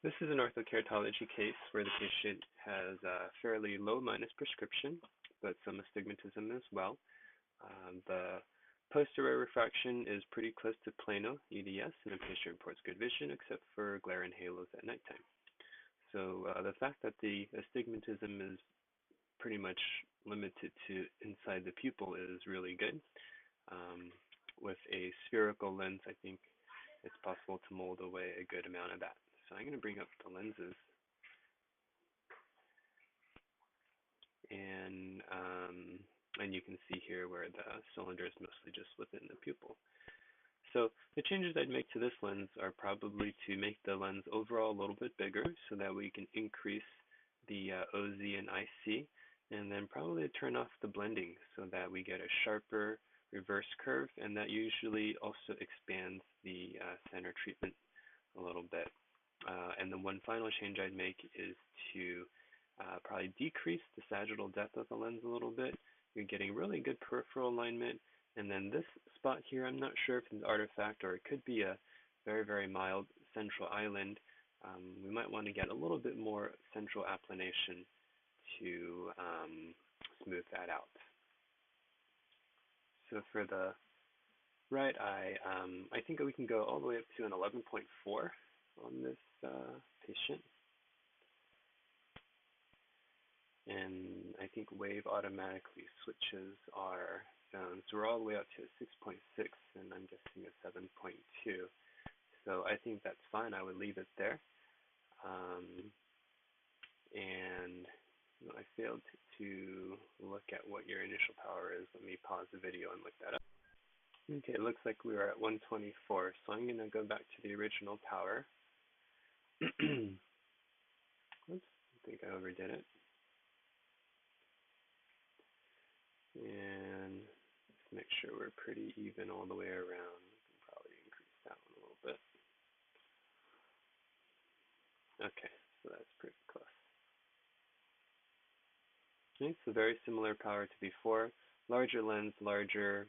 This is an orthokeratology case where the patient has a fairly low minus prescription, but some astigmatism as well. The posterior refraction is pretty close to plano EDS, and the patient reports good vision except for glare and halos at nighttime. So the fact that the astigmatism is pretty much limited to inside the pupil is really good. With a spherical lens, I think it's possible to mold away a good amount of that. So I'm going to bring up the lenses, and you can see here where the cylinder is mostly just within the pupil. So the changes I'd make to this lens are probably to make the lens overall a little bit bigger so that we can increase the OZ and IC, and then probably turn off the blending so that we get a sharper reverse curve, and that usually also expands the center treatment a little bit. And the one final change I'd make is to probably decrease the sagittal depth of the lens a little bit. You're getting really good peripheral alignment, and then this spot here, I'm not sure if it's an artifact or it could be a very, very mild central island. We might want to get a little bit more central applanation to smooth that out. So for the right eye, I think we can go all the way up to an 11.4 on this patient. And I think wave automatically switches our zones. So we're all the way up to a 6.6, and I'm guessing a 7.2. So I think that's fine. I would leave it there. And I failed to look at what your initial power is. Let me pause the video and look that up. Okay, it looks like we are at 124. So I'm going to go back to the original power. Oops, I think I overdid it. And let's make sure we're pretty even all the way around. We can probably increase that one a little bit. Okay, so that's pretty close. Okay, so very similar power to before. Larger lens, larger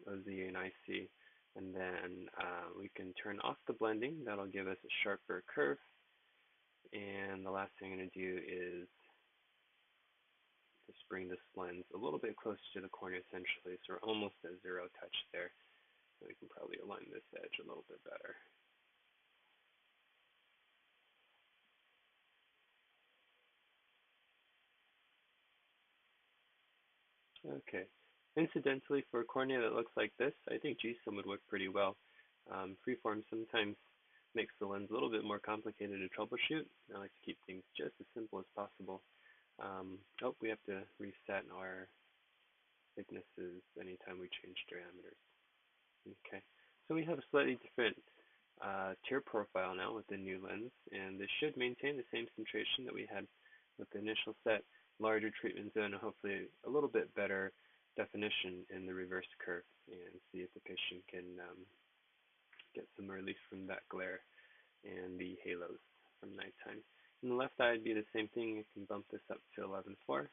OZ and IC. And then we can turn off the blending. That'll give us a sharper curve. And the last thing I'm going to do is just bring this lens a little bit closer to the cornea centrally, so we're almost at zero touch there. So we can probably align this edge a little bit better. Okay. Incidentally, for a cornea that looks like this, I think G-SIM would work pretty well. Freeform sometimes makes the lens a little bit more complicated to troubleshoot. I like to keep things just as simple as possible. Oh, we have to reset our thicknesses anytime we change diameters. Okay, so we have a slightly different tear profile now with the new lens, and this should maintain the same centration that we had with the initial set, larger treatment zone, and hopefully a little bit better definition in the reverse curve, and see if the patient can get some relief from that glare and the halos from nighttime. In the left eye, it'd be the same thing. You can bump this up to 11.4.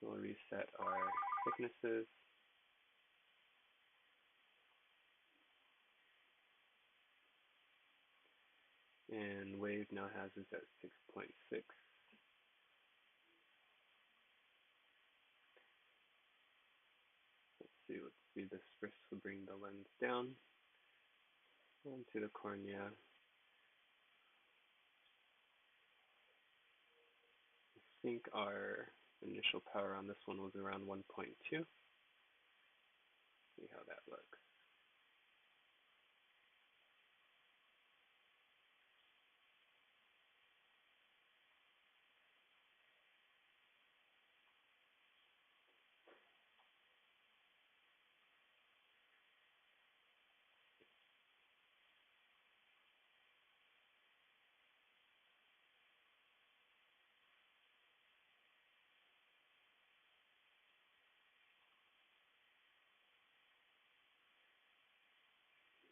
We'll reset our thicknesses. And wave now has us at 6.6. Let's see, the spritz will bring the lens down onto the cornea. I think our initial power on this one was around 1.2. See how that looks.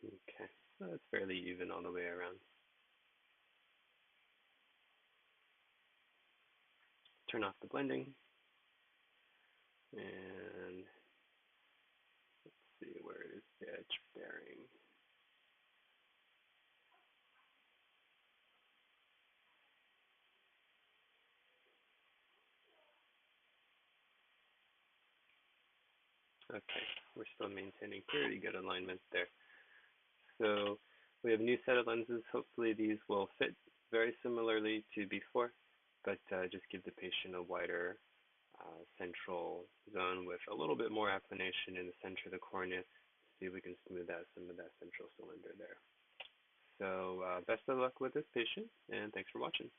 Okay, so it's fairly even all the way around. Turn off the blending, and let's see, where is the edge bearing? Okay, we're still maintaining pretty good alignment there. So we have a new set of lenses. Hopefully these will fit very similarly to before, but just give the patient a wider central zone with a little bit more applanation in the center of the cornea. See if we can smooth out some of that central cylinder there. So best of luck with this patient, and thanks for watching.